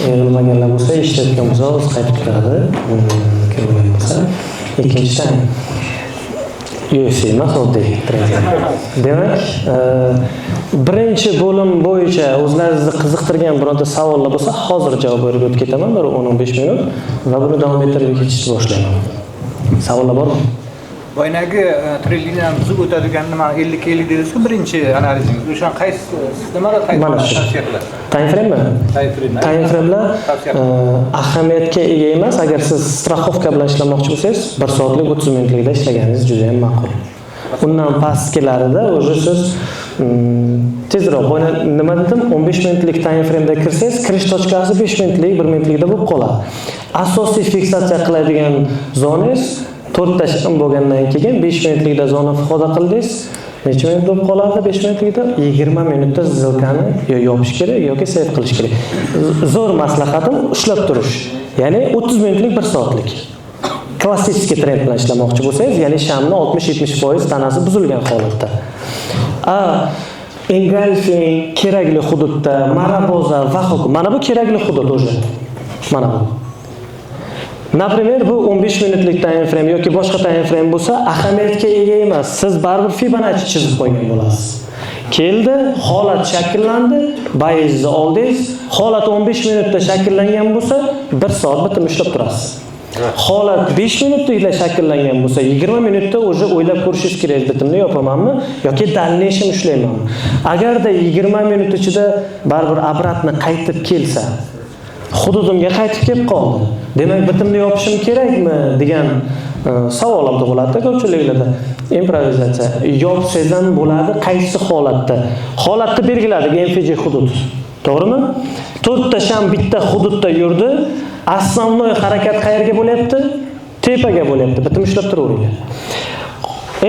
yig'ilmaganlar bo'lsa, ishlayotgan bo'lsa, o'zi qaytib kiradi. Kirmagan bo'lsa, ikkinchidan UFC emas, oddiy trening. Demak, birinchi bo'lim bo'yicha o'zlaringizni qiziqtirgan birorta savollar bo'lsa, hozir javob berib o'tib ketaman, bir 10-15 minut va buni davom ettirib ketishni boshlayman. Savollar bormi? Boyagi treningdan buzib o'tadigan nima 50-50 dedingiz-ku, birinchi analizingiz. O'sha qaysi nimada tavsiya qilasiz? Time frame mi? Time framelar ahamiyatga ega emas. Agar siz straxovka bilan ishlamoqchi bo'lsangiz, 1 soatlik 30 minutlikda ishlaganingiz juda ham ma'qul. Undan pastkilarida o'zi siz tezroq, nima dedim, 15 minutlik time frameda kirsangiz, kirish tochkasi 5 minutlik, 1 minutlikda bo'lib qoladi. Asosiy fiksatsiya qiladigan zonangiz 4 ta shim bo'lgandan keyin 5 minutlikda zona ifoda qildingiz. Necha minut bo'lib qoladi 5 minutlikda? 20 minutda zilkani yopish kerak yoki save qilish kerak. Zo'r maslahatim ushlab turish. Ya'ni 30 minutlik 1 soatlik. Klassik trend bilan ishlamoqchi bo'lsangiz, ya'ni shamni 60-70% tanasi buzilgan holatda. Engulfing kerakli hududda, maraboza va ho'k. Mana bu kerakli hudud o'zi. Mana bu. Например, bu 15 minutlik time frame yoki boshqa time frame bo'lsa, ahamiyatga ega emas. Siz baribir Fibonacci chizib qo'ygan bo'lasiz. Keldi, holat shakllandi, bayizni oldingiz, holat 15 minutda shakllangan bo'lsa, 1 soat bitim ishlab turasiz. Holat 5 minutlikda shakllangan bo'lsa, 20 minutda o'zi o'ylab ko'rishingiz kerak, bitimni yopamanmi yoki dalnishim ushlaymanmi. Agarda 20 minut ichida baribir obratni qaytib kelsa, hududimga qaytib kelib qoldi. Demak, bitimni yopishim kerakmi degan savol ham tug'iladi ko'pchiliklarda. Improvizatsiya yopsangiz ham bo'ladi, qaysi holatda? Holatni belgiladik, MFG hudud. To'g'rimi? 4 ta sham bitta hududda yurdi. Основной harakat qayerga bo'lyapti? Tepaga bo'lyapti. Bitim ishlab turaveringlar.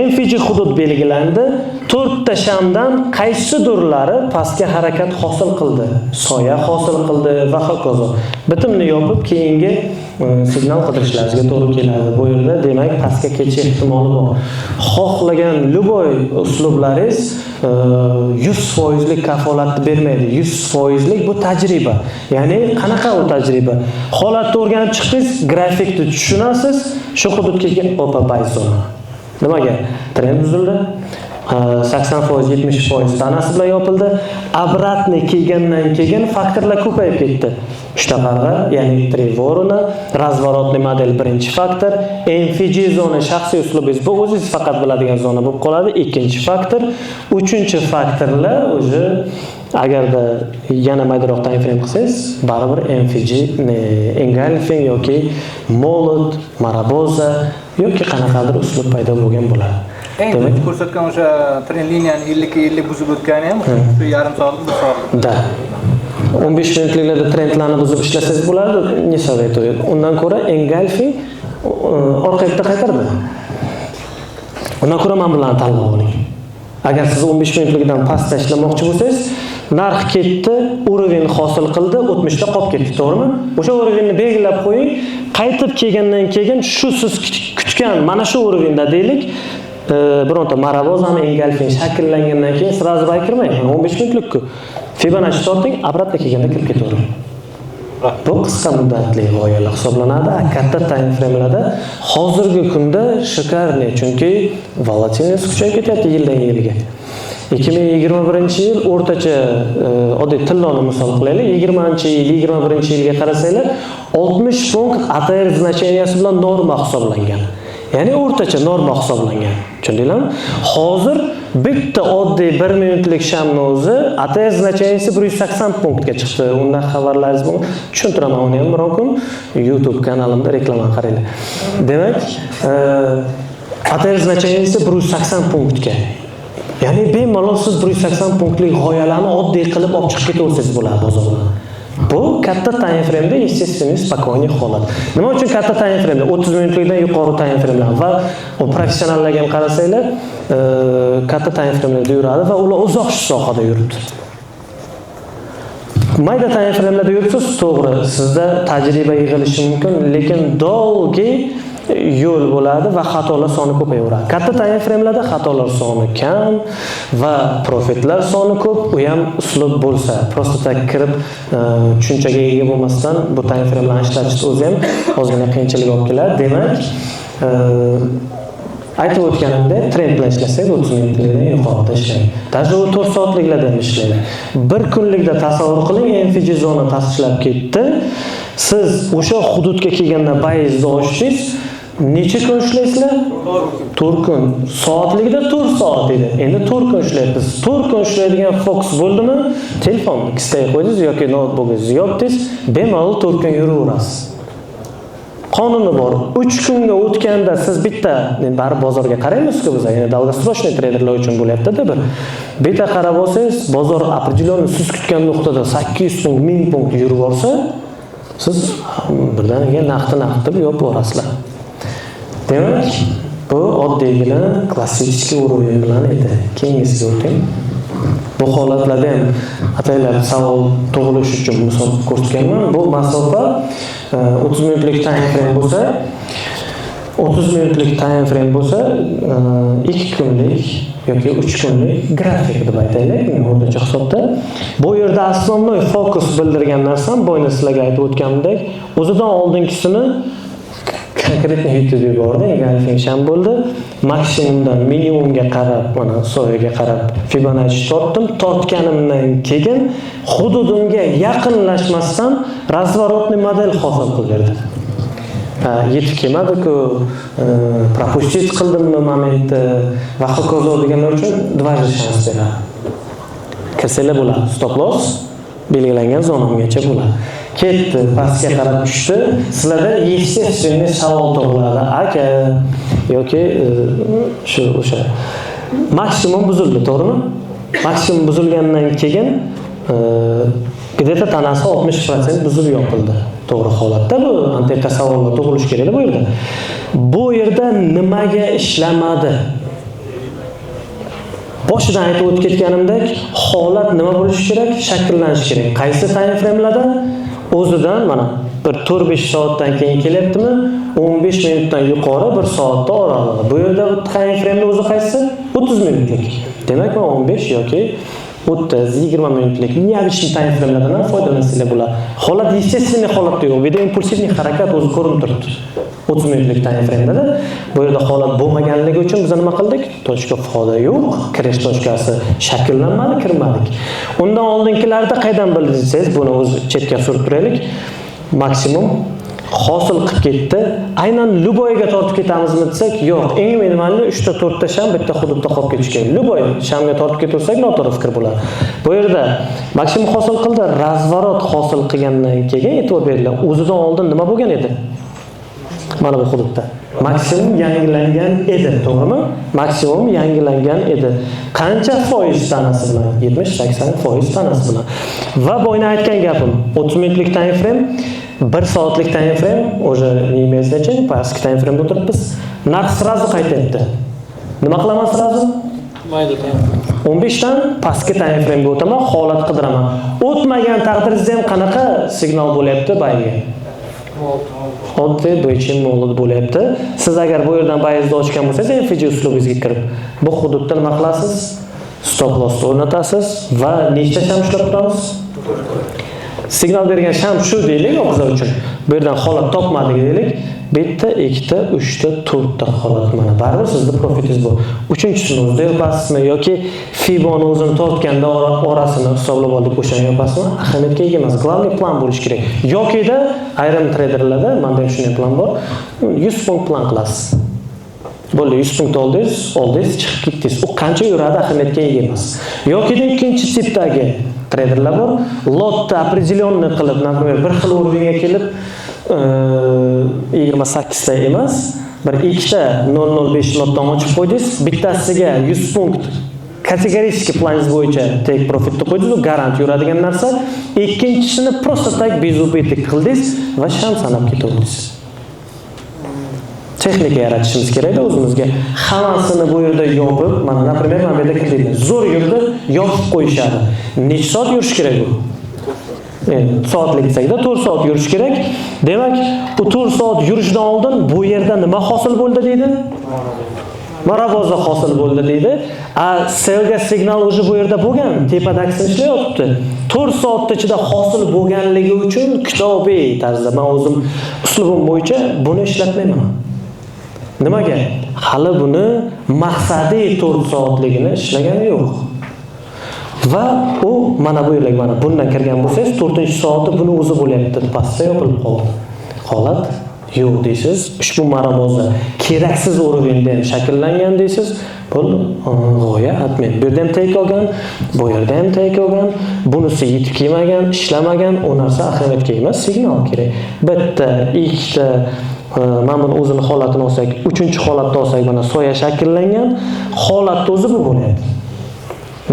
MFG hudud belgilandi. 4 ta shamdan qaysidurlari pastga harakat hosil qildi, soya hosil qildi va hokazo. Bitimni yopib keyingi signal qidirishlaringizga to'g'ri keladi. Bu yerda demak pastga ketish ehtimoli bor. Xohlagan luboy uslublaringiz 100% kafolatni bermaydi. 100% bu tajriba. Ya'ni qanaqa u tajriba? Holatni o'rganib chiqdingiz, grafikni tushunasiz, shu hududga opa bayzona. Nimaga? Trend buzildi. 80%, 70% tanasi bilan yopildi. Obratni kelgandan keyin faktorlar ko'payib ketdi. Shtaqarg'a, ya'ni Trevorona, razворотный model birinchi faktor, MFG zona shaxsiy uslubingiz bu o'zingiz faqat biladigan zona bo'lib qoladi, ikkinchi faktor, uchinchi faktorlar o'zi agarda yana maydaroq time frame qilsangiz, baribir MFG, engulfing yoki molot, maraboza yoki qanaqadir uslub paydo bo'lgan bo'ladi. Demak, ko'rsatgan o'sha trend liniyani 50-50 buzib o'tgani ham shu yarim soat, 1 soat. Da. 15 minutliklarda trendlarni buzib ishlasangiz bo'ladi, ne sovetую. Undan ko'ra engulfing orqaga qaytaradi. Undan ko'ra men bilan tanlab oling. Agar siz 15 minutlikdan pastda ishlamoqchi bo'lsangiz, narx ketdi, уровень hosil qildi, 60 ta qolib ketdi, to'g'rimi? O'sha уровеньni belgilab qo'ying. Qaytib kelgandan keyin shu siz kutgan mana shu уровеньda deylik, bironta marabozami engulfing shakllangandan keyin sразу baykirmang. 15 minutlik-ku. Fibonacci torting, obratga kelganda kirib ketavering. Bu qisqa muddatli g'oyalar hisoblanadi. Katta time framelarda hozirgi kunda shikarli, chunki volatilность kuchayib ketyapti yildan yilga. 2021-yil o'rtacha oddiy tilloni misol qilaylik, 20-yil, 21-yilga qarasanglar, 60 punkt ATR значенияsi bilan norma hisoblangan. Ya'ni o'rtacha norma hisoblangan. Tushundinglarmi? Hozir bitta oddiy 1 minutlik shamni o'zi ATR значенияsi 180 punktga chiqdi. Undan xabarlaringiz bor. Tushuntiraman uni ham bir kun YouTube kanalimda reklama qaranglar. Demak, ATR значенияsi 180 punktga. Ya'ni bemalol siz 180 punktlik g'oyalarni oddiy qilib olib chiqib ketaversangiz bo'ladi bozordan. Bu katta time frame'da естественный spokойniy holat. Nima uchun katta time frame'da 30 minutlikdan yuqori time frame'lar va o professionallarga ham qarasanglar, katta time frame'larda yuradi va ular uzoq shu sohada yuribdi. Mayda time frame'larda yuribsiz, to'g'ri, sizda tajriba yig'ilishi mumkin, lekin dolgi yo'l bo'ladi va xatolar soni ko'payaveradi. Katta time framelarda xatolar soni kam va profitlar soni ko'p. U ham uslub bo'lsa, prosta kirib tushunchaga ega bo'lmasdan bu time framelarni ishlatishni o'zi ham ozgina qiyinchilik olib keladi. Demak, aytib o'tganimdek, trend bilan ishlasak 30 minutlikdan yuqorida ishlaydi. Даже 4 soatliklarda ham ishlaydi. Bir kunlikda tasavvur qiling, MFG zona tashlab ketdi. Siz o'sha hududga kelganda bayizni ochdingiz, necha kun ishlaysizlar? 4 kun. Soatligida 4 soat edi. Endi 4 kun ishlayapsiz. 4 kun ishlaydigan fokus bo'ldimi? Telefonni ikkitaga qo'ydingiz yoki notebookingizni yopdingiz, bemalol 4 kun yuraverasiz. Qonuni bor. 3 kunga o'tganda siz bitta, bari bozorga qaraymiz-ku biz, ya'ni долгосрочный traderlar uchun bo'lyapti-da bir. Bitta qarab olsangiz, bozor определённый siz kutgan nuqtada 800 punkt, 1000 punkt yurib borsa, siz birdaniga naqd deb yopib borasizlar. Demak, bu oddiygina klassik uroving bilan edi. Keyingisiga o'ting. Bu holatlarda ham ataylab savol tug'ilishi uchun misol ko'rsatganman. Bu masofa 30 minutlik time frame bo'lsa, 30 minutlik time frame bo'lsa, 2 kunlik yoki 3 kunlik grafik deb aytaylik, o'rtacha hisobda. Bu yerda asosiy fokus bildirgan narsam, bo'yni sizlarga aytib o'tganimdek, o'zidan oldingisini konkretni yutib yubordi, grafik ham bo'ldi. Maksimumdan minimumga qarab, mana soyaga qarab Fibonacci tortdim. Tortganimdan keyin hududimga yaqinlashmasdan razворотный model hosil qilib berdi. Yetib kelmadi-ku, пропустить qildimmi momentni va hokazo deganlar uchun дважды shans beradi. Kirsanglar bo'ladi. Stop loss belgilangan zonamgacha bo'ladi. Ketdi, pastga qarab tushdi. Sizlarda естественный savol tug'iladi. Aka yoki o'sha maksimum buzildi, to'g'rimi? Maksimum buzilgandan keyin где-то tanasi 60% buzib yopildi. To'g'ri holatda bu antiqa savollar tug'ilishi kerak bu yerda. Bu yerda nimaga ishlamadi? Boshidan aytib o'tib ketganimdek, holat nima bo'lishi kerak? Shakllanishi kerak. Qaysi time framelarda? O'zidan mana bir 4-5 soatdan keyin kelyaptimi? 15 minutdan yuqori 1 soatda oralig'i. Bu yerda time framening o'zi qaysi? 30 minutlik. Demak, 15 yoki 30-20 minutlik необычный time framelardan foydalansanglar bo'ladi. Holat естественный holatda yo'q, video impulsivniy harakat o'zi ko'rinib turibdi. 30 minutlik time frame'da bu yerda holat bo'lmaganligi uchun biz nima qildik? Tochka foda yo'q, kirish tochkasi shakllanmadi, kirmadik. Undan oldingilarda qaydan bildingiz? Buni o'zi chetga surib turaylik. Maksimum hosil qilib ketdi. Aynan Luboyga tortib ketamizmi desak, yo'q. Eng minimalni 3 ta 4 ta sham bitta hududda qolib ketish kerak. Luboy shamga tortib ketursak, noto'g'ri fikr bo'ladi. Bu yerda maksimum hosil qildi, razvorot hosil qilgandan keyin e'tibor beringlar. O'zidan oldin nima bo'lgan edi? Mana bu hududda maksimum yangilangan edi, to'g'rimi? Maksimum yangilangan edi. Qancha foiz tanasi bilan? 70-80% tanasi bilan. Va bo'yni aytgan gapim, 30 minutlik time frame, 1 soatlik time frame, o'sha nimasigacha pastki time frame da o'tiribmiz. Narx srazu qaytyapti. Nima qilaman srazu? Mayda time. 15 dan pastki time frame ga o'taman, holat qidiraman. O'tmagan taqdiringizda ham qanaqa signal bo'lyapti bayga? Oddiy bo'yicha molud bo'lyapti. Siz agar bu yerdan bayizni ochgan bo'lsangiz, MFG uslubingizga kirib, bu hududda nima qilasiz? Stop loss o'rnatasiz va nechta sham ishlab turamiz? Signal bergan sham shu deylik, o'zimiz uchun. Bu yerdan holat topmadik deylik. Bitta, ikkita, uchta, to'rtta holat mana. Baribir sizning profitingiz bu. Uchinchisini o'zida yopasizmi yoki Fiboni o'zini tortganda orasini hisoblab oldik, o'shani yopasizmi? Ahamiyatga ega emas. Global plan bo'lishi kerak. Yoki-da ayrim traderlarda menda shunday plan bor. 100 punkt plan qilasiz. Bo'ldi, 100 punkt oldingiz, chiqib ketdingiz. U qancha yuradi ahamiyatga ega emas. Yoki-da ikkinchi tipdagi traderlar bor. Lotda определённый qilib, например, bir xil o'ringa kelib 28 ta emas, bir ikkita 005 lotdan ochib qo'ydingiz, bittasiga 100 punkt kategorический planingiz bo'yicha take profitni qo'ydingiz, u garant yuradigan narsa. Ikkinchisini просто так безубыток qildingiz va sham sanab ketdingiz. Texnika yaratishimiz kerak-da o'zimizga. Hammasini bu yerda yopib, mana например, mana bu yerda kirdik. Zo'r yurdi, yopib qo'yishadi. Necha soat yurish kerak bu? soatlik desakda 4 soat yurish kerak. Demak, u 4 soat yurishdan oldin bu yerda nima hosil bo'ldi deydi? Maraboza hosil bo'ldi deydi. Selga signal o'zi bu yerda bo'lgan, tepadagisi ishlayapti. 4 soat ichida hosil bo'lganligi uchun kitobiy tarzda men o'zim uslubim bo'yicha buni ishlatmayman. Nimaga? Hali buni maqsadiy 4 soatligini ishlagani yo'q. Va u mana bu yerlik mana bundan kirgan bo'lsangiz 4-soati buni o'zi bo'lyapti, pastda yopilib qoldi. Holat yo'q deysiz. Ushbu maraboza keraksiz o'rinda ham shakllangan deysiz. Bu g'oya atmen. Bu yerda ham tek olgan, bu yerda ham tek olgan. Bunisi yetib kelmagan, ishlamagan, u narsa ahamiyatga emas, signal kerak. Bitta, ikkita mana buni o'zini holatini olsak, 3-holatda olsak mana soya shakllangan, holatda o'zi bu bo'lyapti.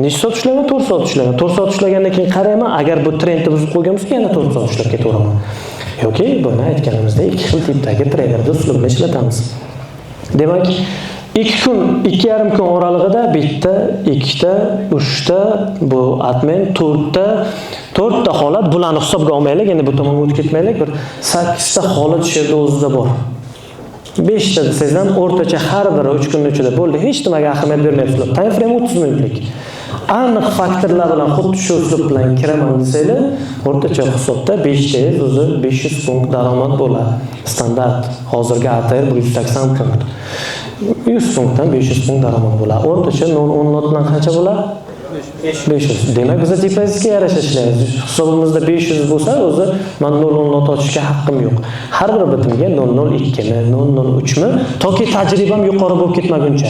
Necha soat ishlayman? 4 soat ishlayman. 4 soat ishlagandan keyin qarayman, agar bu trendni buzib qo'ygan bo'lsa, yana 4 soat ishlab ketaveraman. Yoki buni aytganimizda ikki xil tipdagi treyderda uslubni ishlatamiz. Demak, 2 kun, 2,5 kun oralig'ida bitta, ikkita, 3ta, bu admin 4ta holat, bularni hisobga olmaylik, endi bu tomonga o'tib ketmaylik, bir 8ta holat shu yerda o'zida bor. 5ta desangiz ham o'rtacha har biri 3 kun ichida bo'ldi. Hech nimaga ahamiyat bermayapsizlar. Time frame 30 minutlik. Aniq faktorlar bilan xuddi shu uslub bilan kiraman desanglar, o'rtacha hisobda 5tangiz o'zi 500 punkt daromad bo'ladi. Standart hozirgi ATR 180 punkt. 100 punktdan 500 punkt daromad bo'ladi. O'rtacha 10 lotdan qancha bo'ladi? 500. Demak, biz depozitga yarasha ishlaymiz. Hisobimizda 500 bo'lsa, o'zi men 0 lot ochishga haqqim yo'q. Har bir bitimga 002 mi, 003 mi, toki tajribam yuqori bo'lib ketmaguncha.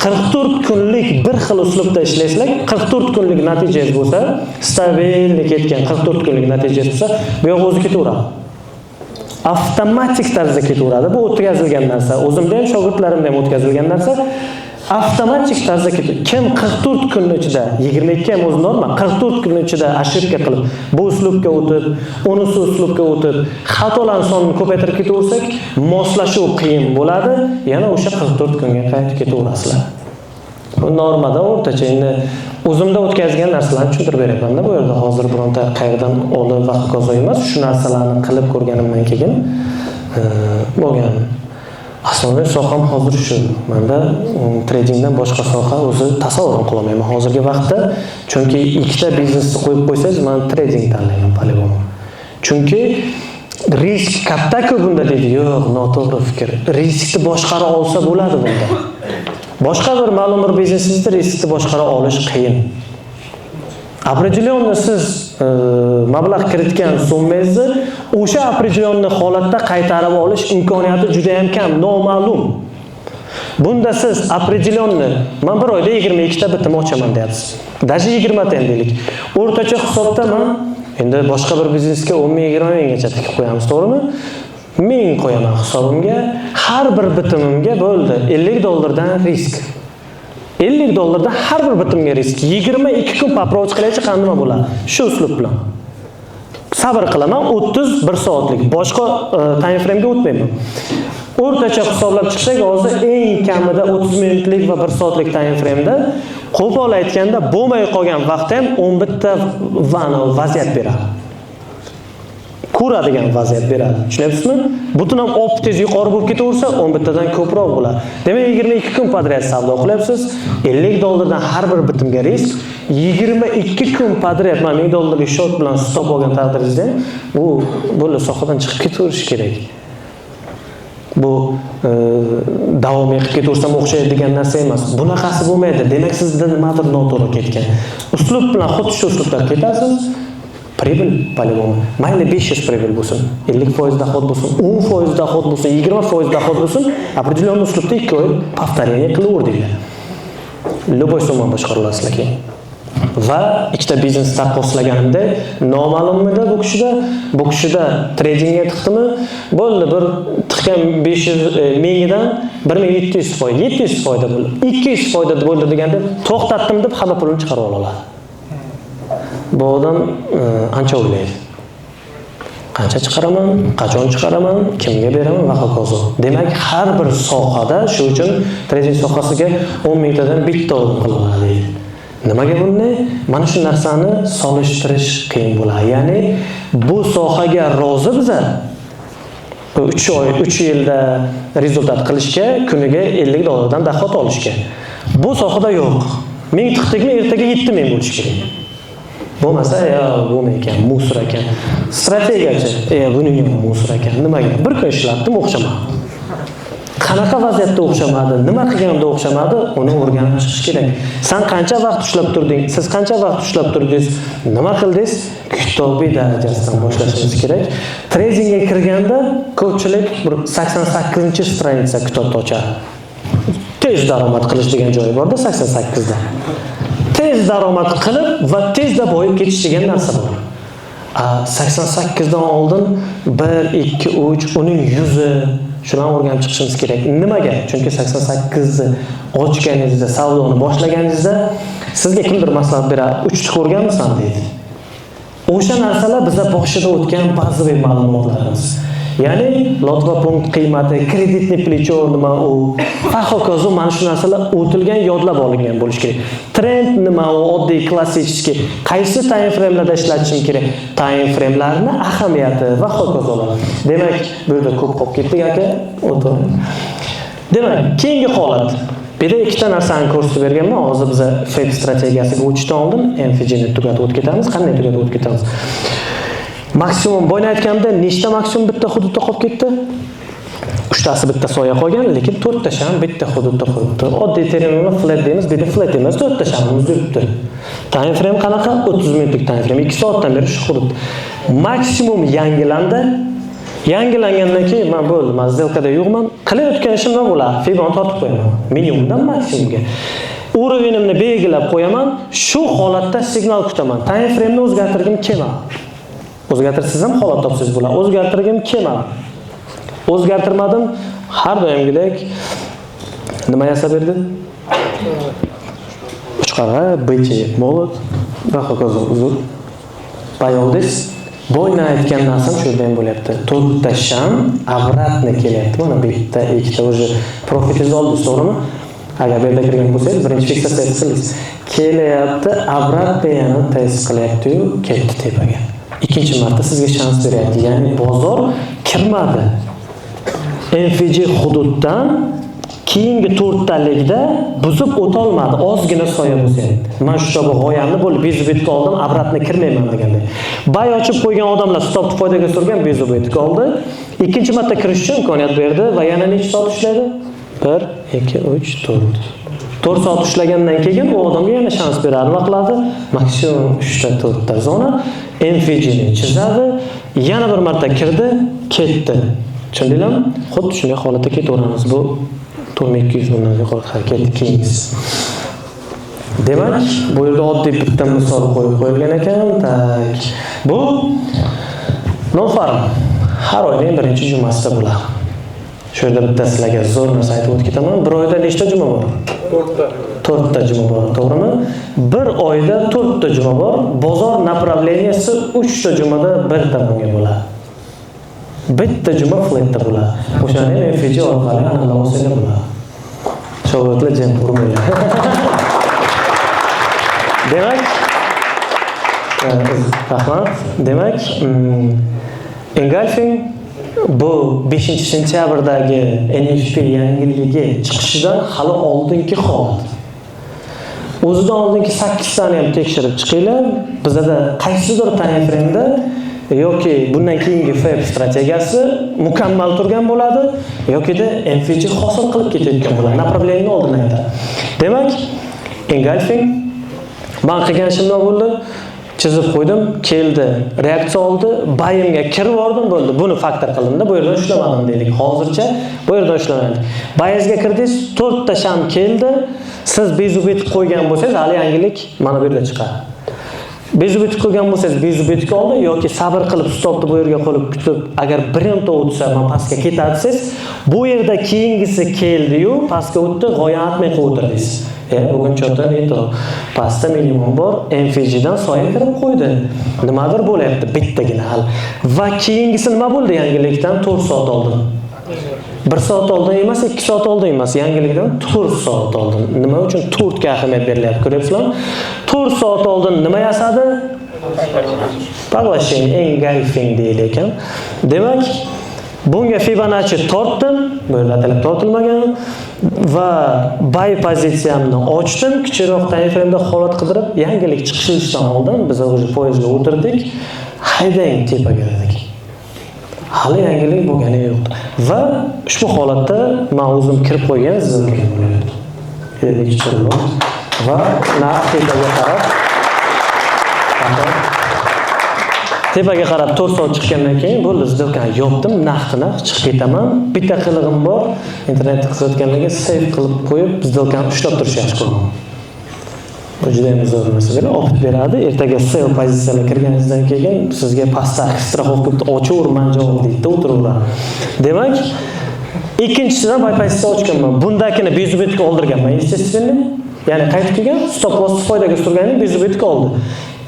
44 kunlik bir xil uslubda ishlaysizlar, 44 kunlik natijangiz bo'lsa, stabil ketgan 44 kunlik natijangiz bo'lsa, bu yo'q o'zi ketaveradi. Avtomatik tarzda ketaveradi. Bu o'tkazilgan narsa. O'zimda ham, shogirdlarimda ham o'tkazilgan narsa. Avtomatik tarzda ketadi. Kim 44 kun ichida 22 ham o'z norma 44 kun ichida ошибка qilib, bu uslubga o'tib, unisi uslubga o'tib, xatolar sonini ko'paytirib ketaversak, moslashuv qiyin bo'ladi. Yana o'sha 44 kunga qaytib ketaverasizlar. Bu normada o'rtacha endi o'zimda o'tkazgan narsalarni tushuntirib beryapman-da bu yerda. Hozir bironta qayerdan olib vaqt qo'zg'ay emas, shu narsalarni qilib ko'rganimdan keyin bo'lgan. Asosiy soham hozir shu. Menda tradingdan boshqa soha o'zi tasavvur qila olmayman hozirgi vaqtda. Chunki ikkita biznesni qo'yib qo'ysangiz, men trading tanlayman polibon. Chunki risk katta-ku bunda deydi. Yo'q, noto'g'ri fikr. Riskni boshqara olsa bo'ladi bunda. Boshqa bir ma'lum bir biznesingizda riskni boshqara olish qiyin. Определенно siz mablag' kiritgan summangizni o'sha определенно holatda qaytarib olish imkoniyati juda ham kam, noma'lum. Bunda siz определенно men bir oyda 22 ta bitim ochaman deyapsiz. Даже 20 ta ham deylik. O'rtacha hisobda men endi boshqa bir biznesga 10 ming 20 minggacha tikib qo'yamiz, to'g'rimi? 1000 qo'yaman hisobimga, har bir bitimimga bo'ldi $50 risk. $50 har bir bitimga risk. 22 kun paproch qilaychi qanday bo'ladi? Shu uslub bilan. Sabr qilaman, 31 soatlik. Boshqa time frame ga o'tmayman. O'rtacha hisoblab chiqsak, hozir eng kamida 30 minutlik va 1 soatlik time frame da qo'pol aytganda bo'lmay qolgan vaqtda ham 11 ta vaziyat beradi. Ko'radigan vaziyat beradi. Tushunyapsizmi? Butun ham optiz yuqori bo'lib ketaversa, 11 tadan ko'proq bo'ladi. Demak, 22 kun podriyat savdo qilyapsiz. $50 dan har bir bitimga risk. 22 kun podriyat mana $1000 short bilan stop olgan taqdiringizda, bu sohadan chiqib ketaverish kerak. Bu davomiy qilib ketaversam o'xshaydigan narsa emas. Bunaqasi bo'lmaydi. Demak, sizda nimadir noto'g'ri ketgan. Uslub bilan xuddi shu uslubda ketasiz. Pribel полигон. Mayli 500 pribel bo'lsin, 50% dohod bo'lsin, 10% dohod bo'lsin, 20% dohod bo'lsin, определенный uslubda 2 oy повторение qilaverdinglar. Любой summa boshqaralasizlar keyin. Va ikkita biznes taqqoslaganimda noma'lummida bu kishida tradingga tiqdimi? Bo'ldi, bir tiqgan 500 mingidan 1700 foiz, 700 foyda bo'ldi. 200 foyda bo'ldi deganda to'xtatdim deb hamma pulini chiqarib oladi. Bu odam ancha o'ylaydi. Qancha chiqaraman, qachon chiqaraman, kimga beraman va hokazo. Demak, har bir sohada shu uchun trading sohasiga 10 mingtadan bitta odam qilinadi. Nimaga buni? Mana shu narsani solishtirish qiyin bo'ladi. Ya'ni bu sohaga rozi biza 3 yilda rezultat qilishga, kuniga 50 dollardan dahot olishga. Bu sohada yo'q. 1000 tiqdikmi, ertaga 7000 bo'lish kerak. Bo'lmasa, bo'lmay ekan, musor ekan. Strategiyachi, buning ham musor ekan. Nimaga? Bir kun ishlatdim, o'xshamadi. Qanaqa vaziyatda o'xshamadi, nima qilganda o'xshamadi, uni o'rganib chiqish kerak. Sen qancha vaqt ushlab turding? Siz qancha vaqt ushlab turdingiz? Nima qildingiz? Kitobiy darajasidan boshlashimiz kerak. Tradingga kirganda ko'pchilik 88-stranitsa kitobni ochadi. Tez daromad qilish degan joyi borda 88da. Tez daromad qilib va tezda boyib ketish degan narsa bor. 88dan oldin 1, 2, 3 uning 100 shularni o'rganib chiqishimiz kerak. Nimaga? Chunki 88ni ochganingizda, savdoni boshlaganingizda sizga kimdir maslahat beradi, 3 tik o'rganmisan deydi. O'sha narsalar bizga boshida o'tgan ba'zi ma'lumotlarimiz. Ya'ni lot va punkt qiymati, kreditni plechо nima u, va hokazo mana shu narsalar o'tilgan, yodlab olingan bo'lish kerak. Trend nima u, oddiy klassik, qaysi time framelarda ishlatishim kerak, time framelarning ahamiyati va hokazolar. Demak, bu yerda ko'p qolib ketdik aka, o'tiring. Demak, keyingi holat. Bu yerda ikkita narsani ko'rsatib berganman. Hozir biz FEP strategiyasiga o'tishdan oldin MFG ni tugatib o'tib ketamiz. Qanday tugatib o'tib ketamiz? Maksimum boyni aytganimda nechta maksimum bitta hududda qolib ketdi? 3tasi bitta soya qolgan, lekin 4ta sham bitta hududda qolibdi. Oddiy terminal flat deymiz, bu yerda flat emas, 4ta shamimiz yuribdi. Time frame qanaqa? 30 minutlik time frame, 2 soatdan beri shu hudud. Maksimum yangilandi. Yangilangandan keyin men bo'ldi, men zelkada yo'qman. Qilayotgan ishimdan bo'ladi. Fibon tortib qo'yaman. Minimumdan maksimumga. Urovenimni belgilab qo'yaman. Shu holatda signal kutaman. Time frame ni o'zgartirgim kelmadi. O'zgartirsiz ham holat topsangiz bo'ladi. O'zgartirgim kelmadi. O'zgartirmadim. Har doimgidek nima yasab berdi? Uchqara, bichi, molot va hokazo uzur. Bayoldiz boyna aytgan narsam shu yerdan bo'lyapti. 4 ta sham obratni kelyapti. Mana bitta, ikkita уже profitingiz oldi, to'g'rimi? Agar bu yerda kirgan bo'lsangiz, birinchi fiksatsiya qilsangiz, kelyapti, obrat peyani test qilyapti-yu, ketdi tepaga. Ikkinchi marta sizga shans beryapti. Ya'ni bozor kirmadi. MFG hududdan keyingi 4 talikda buzib o'ta olmadi. Ozgina soya bo'lsa. Men shu kabi g'oyamni bo'lib bezubetga oldim, obratni kirmayman deganday. Bay ochib qo'ygan odamlar stopni foydaga surgan, bezubetga oldi. Ikkinchi marta kirish uchun imkoniyat berdi va yana necha soat ishlaydi? 1, 2, 3, 4. 4 soat ishlagandan keyin u odamga yana shans beradi. Nima qiladi? Maksimum 3 ta 4 ta zona MFG ni chizadi. Yana bir marta kirdi, ketdi. Tushundinglarmi? Xuddi shunday holatda ketaveramiz. Bu 200 bundan yuqori harakat keyingiz. Demak, bu yerda oddiy bitta misol qo'yib qo'yilgan ekan. Tak. Bu non-farm har oyning birinchi jumasida bo'ladi. Shu yerda bitta sizlarga zo'r narsa aytib o'tib ketaman. Bir oyda nechta juma bor? 4 ta juma bor, to'g'rimi? Bir oyda 4 ta juma bor. Bozor направленияsi 3 ta jumada bir tomonga bo'ladi. Bitta juma flatda bo'ladi. O'shani MFG orqali aniqlab olsangiz bo'ladi. Shogirdlar jam urmaylar. Demak, rahmat. Demak, engulfing bu 5-sentyabrdagi NFP yangiligi chiqishidan hali oldingi holat. O'zidan oldingi 8 tani ham tekshirib chiqinglar. Bizda qaysidir time frame'da yoki bundan keyingi FEP strategiyasi mukammal turgan bo'ladi yoki-da MFG hosil qilib ketayotgan bo'ladi. Направление oldin aytadi. Demak, engulfing men qilgan ishimdan bo'ldi. Chizib qo'ydim, keldi, reaksiya oldi, bayimga kirib bordim, bo'ldi. Buni faktor qildim-da, bu yerdan ushlamadim deylik. Hozircha bu yerdan ushlamadim. Bayizga kirdingiz, 4 ta sham keldi. Siz bezubetib qo'ygan bo'lsangiz, hali yangilik mana bu yerda chiqadi. Bezubetib qo'ygan bo'lsangiz, bezubetga oldi yoki sabr qilib stopni bu yerga qo'yib kutib, agar birinta o'tsa, men pastga ketasiz, bu yerda keyingisi keldi-yu, pastga o'tdi, g'oya atmay qo'yib o'tirdingiz. Bugun cho'ta neto pastda minimum bor, MFG dan soya kirib qo'ydi. Nimadir bo'lyapti, bittagina hal. Va keyingisi nima bo'ldi yangilikdan 4 soat oldin? 1 soat oldin emas, 2 soat oldin emas, yangilikdan 4 soat oldin. Nima uchun 4 ga ahamiyat berilyapti, ko'ryapsizlarmi? 4 soat oldin nima yasadi? Poglashing, engulfing deydi ekan. Demak, bunga Fibonacci tortdim, bu yerda atalib tortilmagan va buy pozitsiyamni ochdim, kichikroq time frame da holat qidirib, yangilik chiqishdan oldin biz o'zi poyezdga o'tirdik, haydang tepaga dedik. Hali yangilik bo'lgani yo'q. Va ushbu holatda men o'zim kirib qo'ygan zilga bo'lyapti. Dedik chiroq va tepaga qarab tepaga qarab 4 soat chiqqandan keyin bo'ldi, zilkani yopdim, naqd chiqib ketaman. Bitta qilig'im bor, internetda qizayotganlarga save qilib qo'yib, zilkani ushlab turish yaxshi ko'raman. Bu juda ham zo'r narsa, opit beradi. Ertaga sell pozitsiyaga kirganingizdan keyin sizga pastda straxovkani ochaverman javob deydi, o'tiraveradi. Demak, ikkinchisidan buy pozitsiya ochganman. Bundakini bezubetga oldirganman, естественно. Ya'ni qaytib kelgan, stop loss foydaga surganim bezubetga oldi.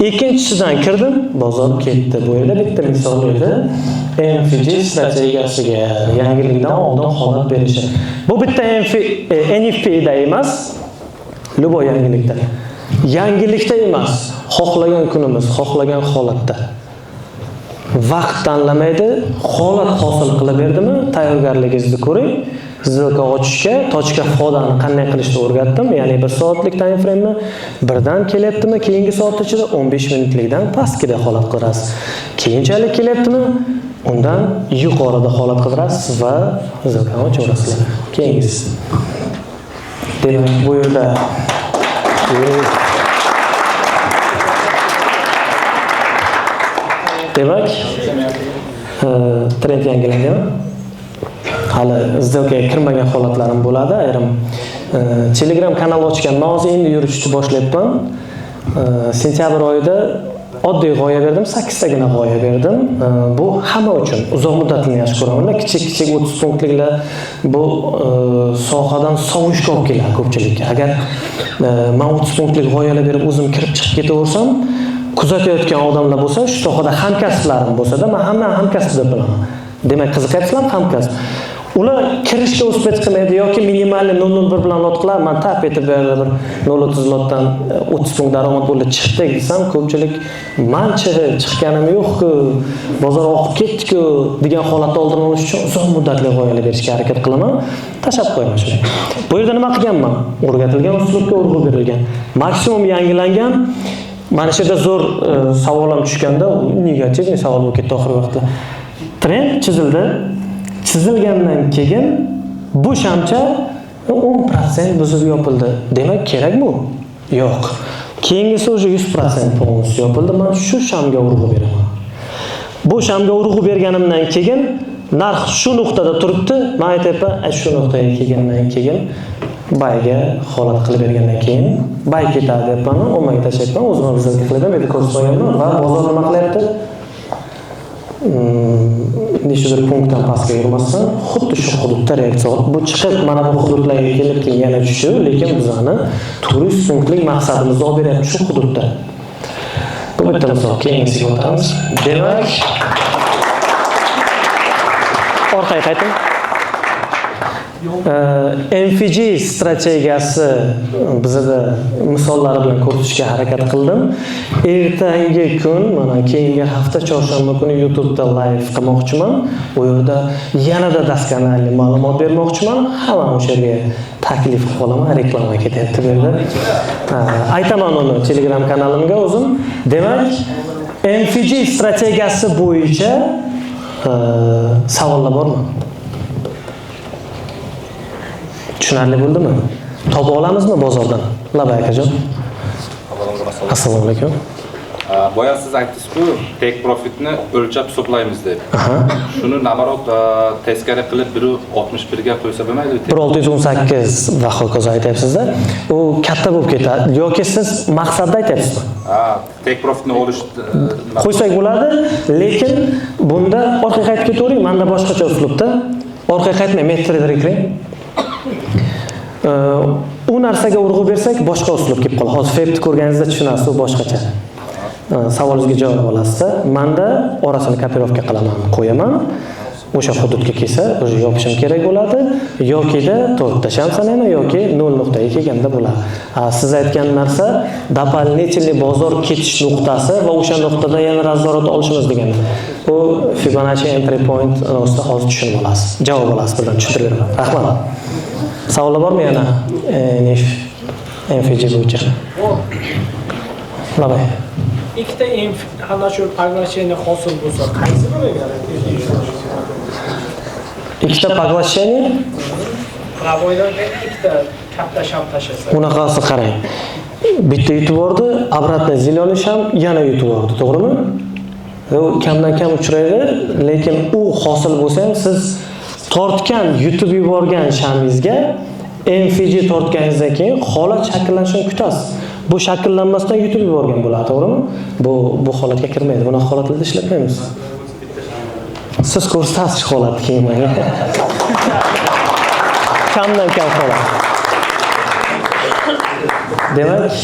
Ikkinchisidan kirdim, bozor ketdi. Bu yerda bitta misol edi. MFG strategiyasiga yangilikdan oldin holat berishi. Bu bitta NFP da emas, Luboy yangilikda. Yangilikda emas, xohlagan kunimiz, xohlagan holatda. Vaqt tanlamaydi, holat hosil qilib berdimi? Tayyorgarligingizni ko'ring. Zilka ochishga, tochka fodani qanday qilishni o'rgatdim. Ya'ni 1 soatlik time frame ni birdan kelyaptimi, keyingi soat ichida 15 minutlikdan pastkida holat qidirasiz. Keyinchalik kelyaptimi, undan yuqorida holat qidirasiz va zilkani ochaverasizlar. Keyingisi. Demak, bu yerda demak, trend yangilangan. Hali zilkaga kirmagan holatlarim bo'ladi. Ayrim Telegram kanal ochgan, hozir endi yurishni boshlayapman. Sentyabr oyida oddiy g'oya berdim, 8 tagina g'oya berdim. Bu hamma uchun uzoq muddatli yaxshi ko'raman. Kichik 30 punktliklar bu sohadan sovushga olib keladi ko'pchilikka. Agar men 30 punktlik g'oyalar berib o'zim kirib chiqib ketaversam, kuzatayotgan odamlar bo'lsa, shu sohada hamkasblarim bo'lsa-da, men hamma hamkasb deb bilaman. Demak, qiziqayapsizlar hamkasb. Ular kirishga uspet qilmaydi yoki minimalni 001 bilan lot qilar, men tap etib berdim, 0.30 lotdan 30 punkt daromad bo'ldi, chiqdik desam, ko'pchilik manchi chiqqanim yo'q-ku, bozor oqib ketdi-ku degan holatni oldini olish uchun uzoq muddatli g'oyalar berishga harakat qilaman. Tashab qo'yaman shuni. Bu yerda nima qilganman? O'rgatilgan uslubga urg'u berilgan. Maksimum yangilangan. Mana shu yerda zo'r savolim tushganda, negativ savol bo'lib ketdi oxirgi vaqtda. Trend chizildi. Chizilgandan keyin bu shamcha 10% buzib yopildi. Demak, kerak bu? Yo'q. Keyingisi o'sha 100% polностью yopildi. Men shu shamga urg'u beraman. Bu shamga urg'u berganimdan keyin narx shu nuqtada turibdi. Men aytayapman, shu nuqtaga kelgandan keyin bayga holat qilib bergandan keyin bay ketadi debman, ommaga tashlayapman, o'zim bizga qilib berib ko'rsatmayman va bozor nima qilyapti? Nishidir punktdan pastga yurmasdan xuddi shu hududda reaksiya. Bu chiqib mana bu hududlarga kelib keyin yana tushdi, lekin bizani 400 punktlik maqsadimizni olib beryapti shu hududda. Bu bitta misol, keyingisiga o'tamiz. Demak, orqaga qayting. MFG strategiyasi bizda misollari bilan ko'rsatishga harakat qildim. Ertangi kun, mana keyingi hafta chorshanba kuni YouTube'da live qilmoqchiman. U yerda yanada daskanali ma'lumot bermoqchiman. Hamma o'sha yerga taklif qilib qolaman, reklama ketyapti bu yerda. Aytaman uni Telegram kanalimga o'zim. Demak, MFG strategiyasi bo'yicha savollar bormi? Tushunarli bo'ldimi? Topa olamizmi bozordan? Labay akajon. Assalomu alaykum. Boya siz aytdingiz-ku, take profitni o'lchab hisoblaymiz deb. Shuni namarot teskari qilib 1.61 ga qo'ysa bo'lmaydi? 1.618 va hokazo aytyapsiz-da. U katta bo'lib ketadi yoki siz maqsadda aytyapsizmi? Take profitni olish qo'ysak bo'ladi, lekin bunda orqaga qaytib ketavering. Menda boshqacha uslubda. Orqaga qaytmay MetaTraderga kiring. U narsaga urg'u bersak boshqa uslub kelib qoladi. Hozir FEPni ko'rganingizda tushunasiz, u boshqacha. Savolingizga javob olasiz. Menda orasini kopirovka qilaman, qo'yaman. o'sha hududga kelsa, o'sha yopishim kerak bo'ladi, yokida to'rttasham sanayman yoki 0.ga kelganda bo'ladi. Siz aytgan narsa дополнительный bozor ketish nuqtasi va o'sha nuqtada yana nazorat olishimiz degani. Bu Fibonacci entry point ustida hozir tushunib olasiz. Javob olasiz, birdan tushuntirib beraman. Rahmat. Savollar bormi yana? MFG bo'yicha. Labay. Ikkita ana shu поглощение hosil bo'lsa, qaysi biriga? Ikkita поглощение? Pravoylarga ikkita katta sham tashasa. Unaqasi qarang. Bitta yutib bordi, обратно zilonish ham yana yutib bordi, to'g'rimi? U kamdan kam uchraydi, lekin u hosil bo'lsa ham siz tortgan, yutib yuborgan shamingizga MFG tortganingizdan keyin holat shakllanishini kutasiz. Bu shakllanmasdan yutib yuborgan bo'ladi, to'g'rimi? Bu holatga kirmaydi. Bunaqa holatlarda ishlatmaymiz. Siz ko'rsatasiz holatni keyin menga. Kamdan kam holat. Demak,